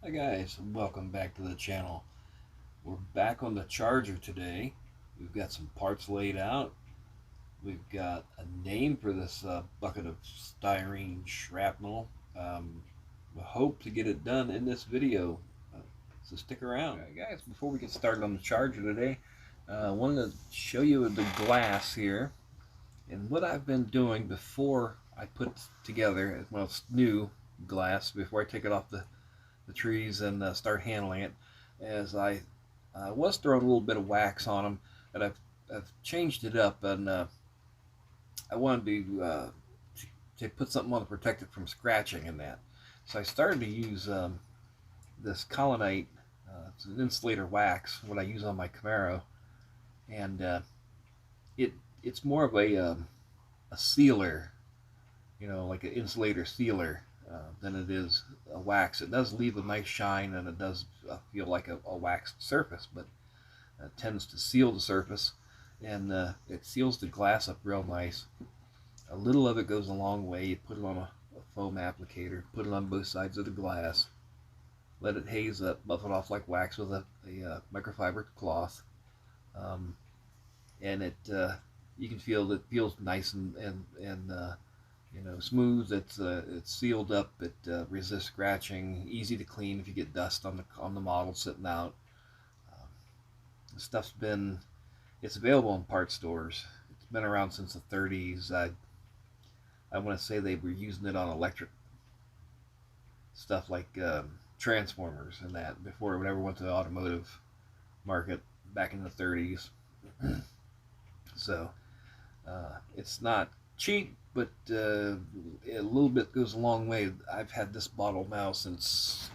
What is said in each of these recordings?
Hi guys, and welcome back to the channel. We're back on the charger today. We've got some parts laid out. We've got a name for this bucket of styrene shrapnel. We hope to get it done in this video, so stick around. Alright guys, before we get started on the charger today, I wanted to show you the glass here. And what I've been doing before I put together, well, it's new glass, before I take it off the trees and start handling it, as I was throwing a little bit of wax on them, but I've changed it up, and I wanted to put something on to protect it from scratching and that. So I started to use this Colonite. It's an insulator wax, what I use on my Camaro, and it's more of a sealer, like an insulator sealer, than it is a wax. It does leave a nice shine, and it does feel like a waxed surface, but it tends to seal the surface, and it seals the glass up real nice. A little of it goes a long way. You put it on a foam applicator, put it on both sides of the glass, let it haze up, buff it off like wax with a microfiber cloth, and you can feel that it feels nice and smooth. It's sealed up. It resists scratching. Easy to clean if you get dust on the model sitting out. The stuff's it's available in part stores. It's been around since the 30s. I want to say they were using it on electric stuff like transformers and that before it ever went to the automotive market back in the 30s. So it's not cheap, but a little bit goes a long way. I've had this bottle now since,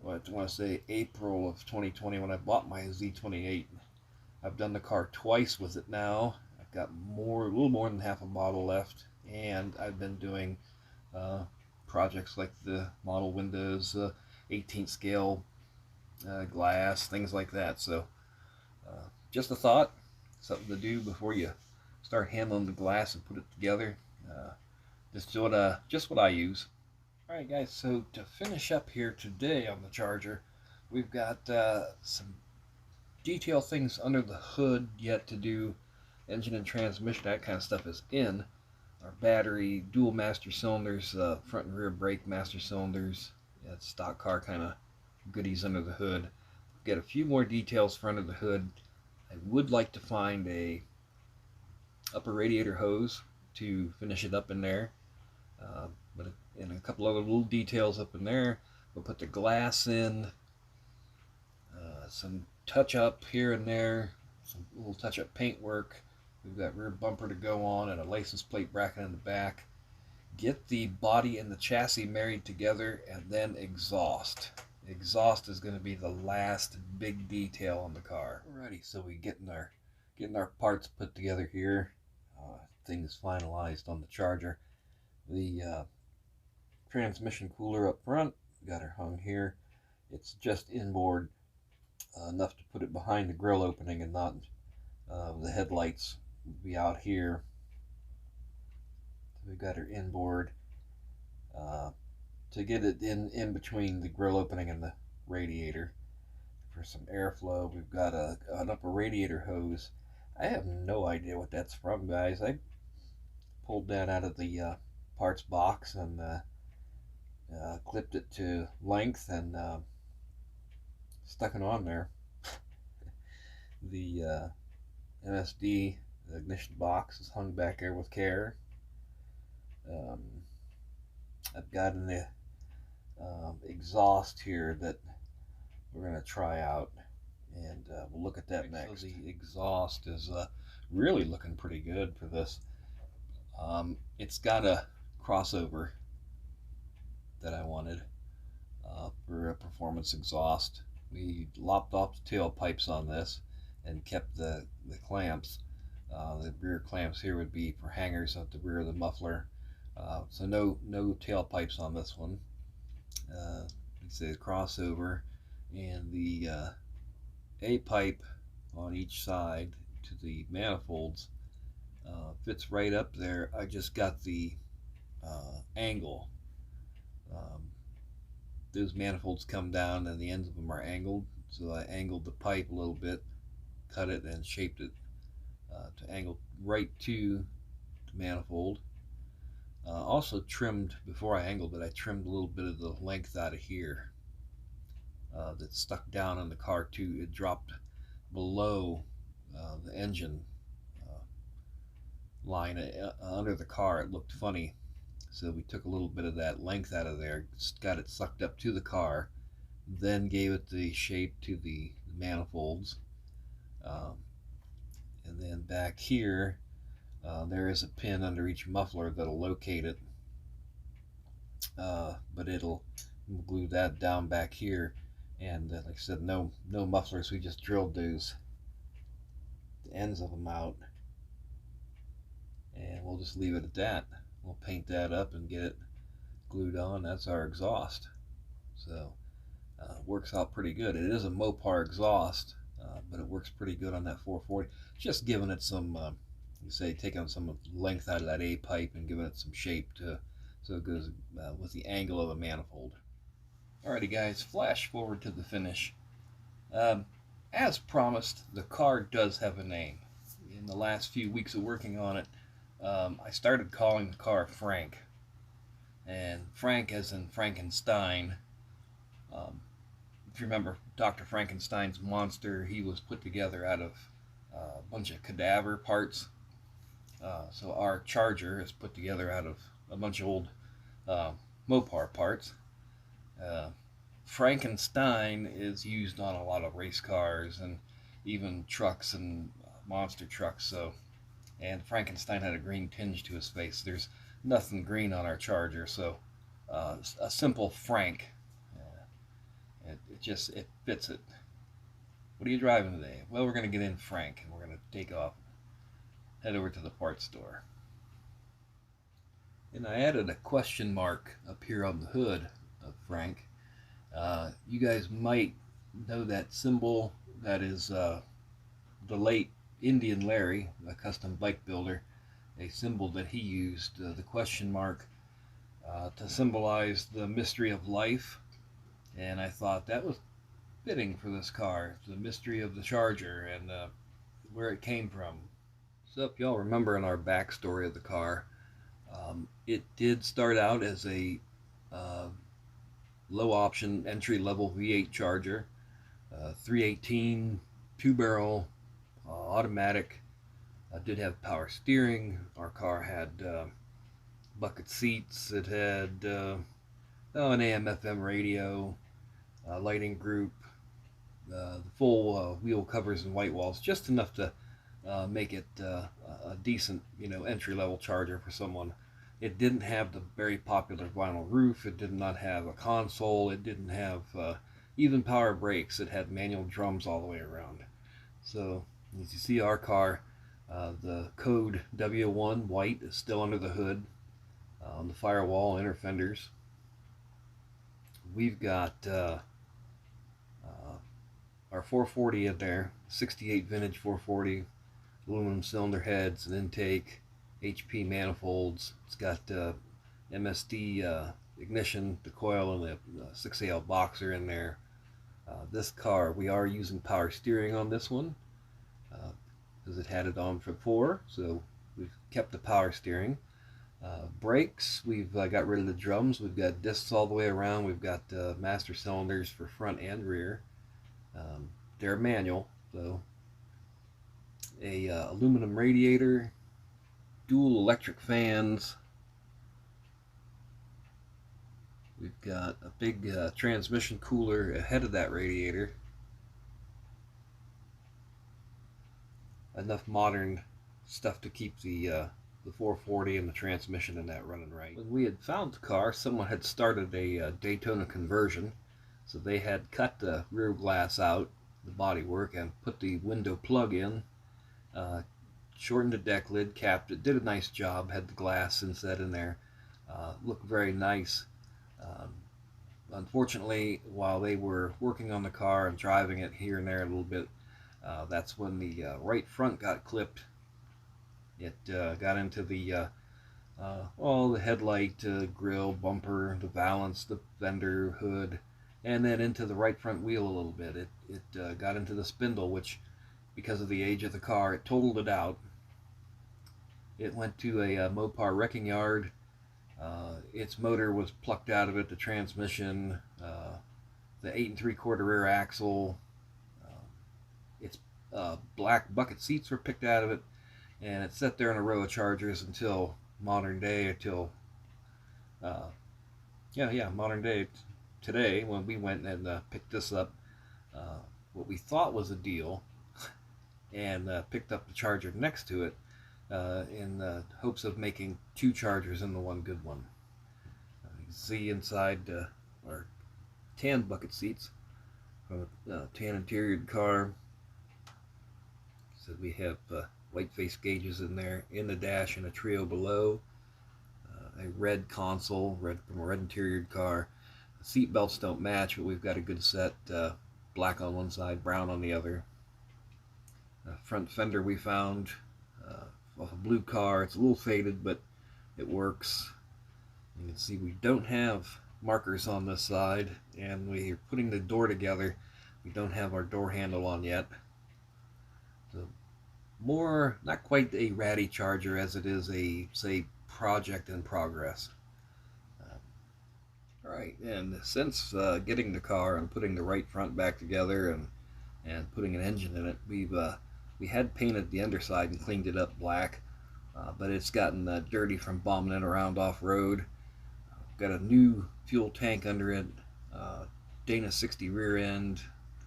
I want to say, April of 2020 when I bought my Z28. I've done the car twice with it now. I've got a little more than half a bottle left, and I've been doing projects like the model windows, 18th scale glass, things like that. So just a thought, something to do before you start handling the glass and put it together. Just what I use. All right, guys. So to finish up here today on the charger, we've got some detail things under the hood yet to do. Engine and transmission, that kind of stuff is in. Our battery, dual master cylinders, front and rear brake master cylinders. Yeah, it's stock car kind of goodies under the hood. Got a few more details for under the hood. I would like to find a upper radiator hose to finish it up in there, but and a couple other little details up in there. We'll put the glass in, some touch up here and there, some little touch up paint work. We've got rear bumper to go on and a license plate bracket in the back. Get the body and the chassis married together, and then exhaust. Exhaust is going to be the last big detail on the car. Alrighty, so we getting our parts put together here. Things finalized on the charger. The transmission cooler up front, got her hung here. It's just inboard, enough to put it behind the grill opening, and not the headlights will be out here. So we've got her inboard to get it in between the grill opening and the radiator for some airflow. We've got an upper radiator hose. I have no idea what that's from, guys. I pulled that out of the parts box and clipped it to length and stuck it on there. The MSD, the ignition box, is hung back there with care. I've got an exhaust here that we're going to try out, and we'll look at that next. So the exhaust is really looking pretty good for this. It's got a crossover that I wanted for a performance exhaust. We lopped off the tailpipes on this and kept the clamps. The rear clamps here would be for hangers at the rear of the muffler. So no tailpipes on this one. It's a crossover, and the A pipe on each side to the manifolds fits right up there. I just got the angle those manifolds come down and the ends of them are angled. So I angled the pipe a little bit, cut it, and shaped it to angle right to the manifold. Also trimmed, before I angled it, I trimmed a little bit of the length out of here that stuck down on the car too. It dropped below the engine line under the car. It looked funny. So we took a little bit of that length out of there, got it sucked up to the car, then gave it the shape to the manifolds. And then back here, there is a pin under each muffler that'll locate it. But it'll glue that down back here. And like I said, no mufflers. We just drilled those the ends of them out. And we'll just leave it at that. We'll paint that up and get it glued on. That's our exhaust. So works out pretty good. It is a Mopar exhaust, but it works pretty good on that 440. Just giving it some, you say, taking some length out of that A pipe and giving it some shape to, so it goes with the angle of a manifold. Alrighty guys, flash forward to the finish. As promised, the car does have a name. In the last few weeks of working on it, I started calling the car Frank. And Frank as in Frankenstein. If you remember Dr. Frankenstein's monster, he was put together out of a bunch of cadaver parts. So our Charger is put together out of a bunch of old Mopar parts. Frankenstein is used on a lot of race cars and even trucks and monster trucks. So, and Frankenstein had a green tinge to his face. There's nothing green on our Charger, so a simple Frank. It fits it. What are you driving today? Well, we're going to get in Frank, and we're going to take off, head over to the parts store. And I added a question mark up here on the hood of Frank. You guys might know that symbol. That is the late Indian Larry, a custom bike builder, a symbol that he used, the question mark, to symbolize the mystery of life. And I thought that was fitting for this car, the mystery of the Charger and where it came from. So if y'all remember in our backstory of the car, it did start out as a low option entry level V8 Charger, 318 2-barrel automatic. Did have power steering. Our car had bucket seats. It had an AM/FM radio, lighting group, the full wheel covers and white walls, just enough to make it a decent, entry-level Charger for someone. It didn't have the very popular vinyl roof. It did not have a console. It didn't have even power brakes. It had manual drums all the way around. So as you see, our car, the code W1 white is still under the hood, on the firewall, inner fenders. We've got our 440 in there, 68 vintage 440, aluminum cylinder heads, an intake, HP manifolds. It's got MSD ignition, the coil, and the 6AL boxer in there. This car, we are using power steering on this one because it had it on before, so we've kept the power steering. Brakes, we've got rid of the drums. We've got discs all the way around. We've got master cylinders for front and rear. They're manual, so a aluminum radiator, dual electric fans. We've got a big transmission cooler ahead of that radiator. Enough modern stuff to keep the 440 and the transmission in that running right. When we had found the car, someone had started a Daytona conversion, so they had cut the rear glass out, the bodywork, and put the window plug in, shortened the deck lid, capped it, did a nice job, had the glass inset in there, looked very nice. Unfortunately, while they were working on the car and driving it here and there a little bit, that's when the right front got clipped. It got into the all the headlight, grill, bumper, the valance, the fender, hood, and then into the right front wheel a little bit. It got into the spindle, which, because of the age of the car, it totaled it out. It went to a Mopar wrecking yard. Its motor was plucked out of it, the transmission, the 8 3/4 rear axle, its black bucket seats were picked out of it, and it sat there in a row of Chargers until modern day, until modern day today, when we went and picked this up, what we thought was a deal, and picked up the Charger next to it in hopes of making 2 Chargers into one good one. You can see inside our tan bucket seats from a tan interior car. So we have white face gauges in there, in the dash, and a trio below. A red console, red from a red interior car. Seat belts don't match, but we've got a good set. Black on one side, brown on the other. Front fender we found off a blue car. It's a little faded, but it works. You can see we don't have markers on this side, and we're putting the door together. We don't have our door handle on yet. So more, not quite a ratty Charger as it is a, say, project in progress. Alright, and since getting the car and putting the right front back together and putting an engine in it, we had painted the underside and cleaned it up black, but it's gotten dirty from bombing it around off-road. Got a new fuel tank under it, Dana 60 rear end,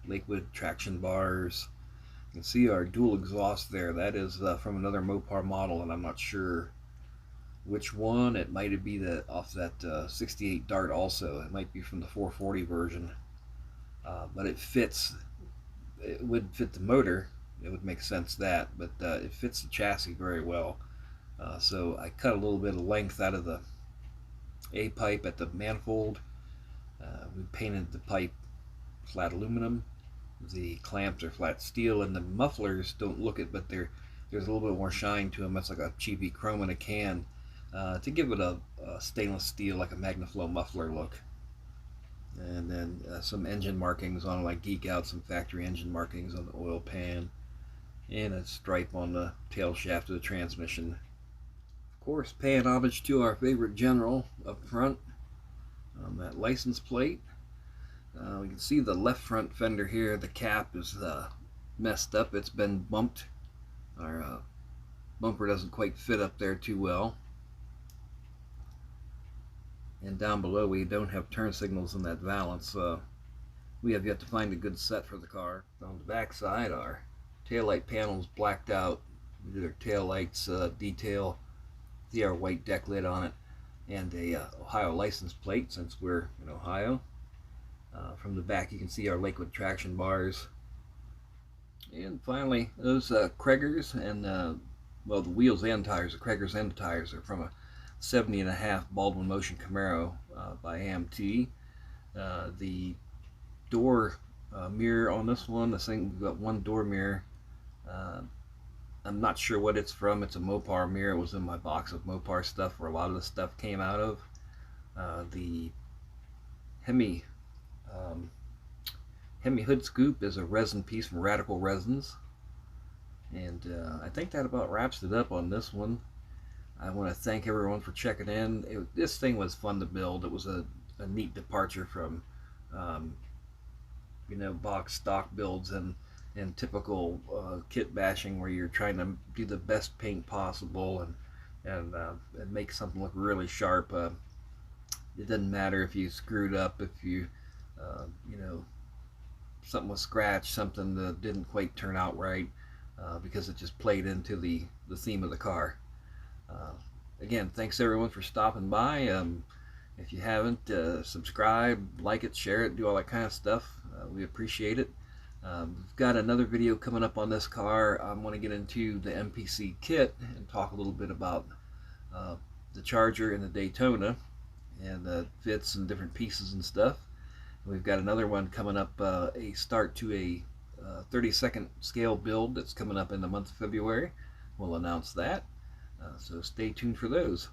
Lakewood traction bars. You can see our dual exhaust there. That is from another Mopar model, and I'm not sure which one. It might be off that 68 Dart also. It might be from the 440 version, but it fits. It would fit the motor. It would make sense that, but it fits the chassis very well. So I cut a little bit of length out of the A-pipe at the manifold. We painted the pipe flat aluminum. The clamps are flat steel, and the mufflers don't look it, but there's a little bit more shine to them. It's like a cheapy chrome in a can, to give it a stainless steel, like a Magnaflow muffler look. And then some engine markings on it, like Geek Out, some factory engine markings on the oil pan, and a stripe on the tail shaft of the transmission. Of course, paying homage to our favorite general up front on that license plate. We can see the left front fender here. The cap is messed up. It's been bumped. Our bumper doesn't quite fit up there too well. And down below, we don't have turn signals in that valance. We have yet to find a good set for the car. On the back side, our taillight panel's blacked out. We did our taillights detail. See our white deck lid on it, and a Ohio license plate, since we're in Ohio. From the back, you can see our Lakewood traction bars. And finally, those Craigers and, well, the wheels and tires, the Craigers and the tires, are from a 70.5 Baldwin Motion Camaro by AMT. The door mirror on this one, we've got one door mirror. I'm not sure what it's from. It's a Mopar mirror. It was in my box of Mopar stuff where a lot of the stuff came out of. The Hemi hood scoop is a resin piece from Radical Resins. And I think that about wraps it up on this one. I want to thank everyone for checking in. This thing was fun to build. It was a neat departure from box stock builds and typical kit bashing, where you're trying to do the best paint possible and make something look really sharp. It doesn't matter if you screwed up, if you something was scratched, something that didn't quite turn out right, because it just played into the theme of the car. Again, thanks everyone for stopping by. If you haven't, subscribe, like it, share it, do all that kind of stuff. We appreciate it. We've got another video coming up on this car. I'm going to get into the MPC kit and talk a little bit about the Charger and the Daytona and the fits and different pieces and stuff. We've got another one coming up, a start to a 32nd scale build that's coming up in the month of February. We'll announce that, so stay tuned for those.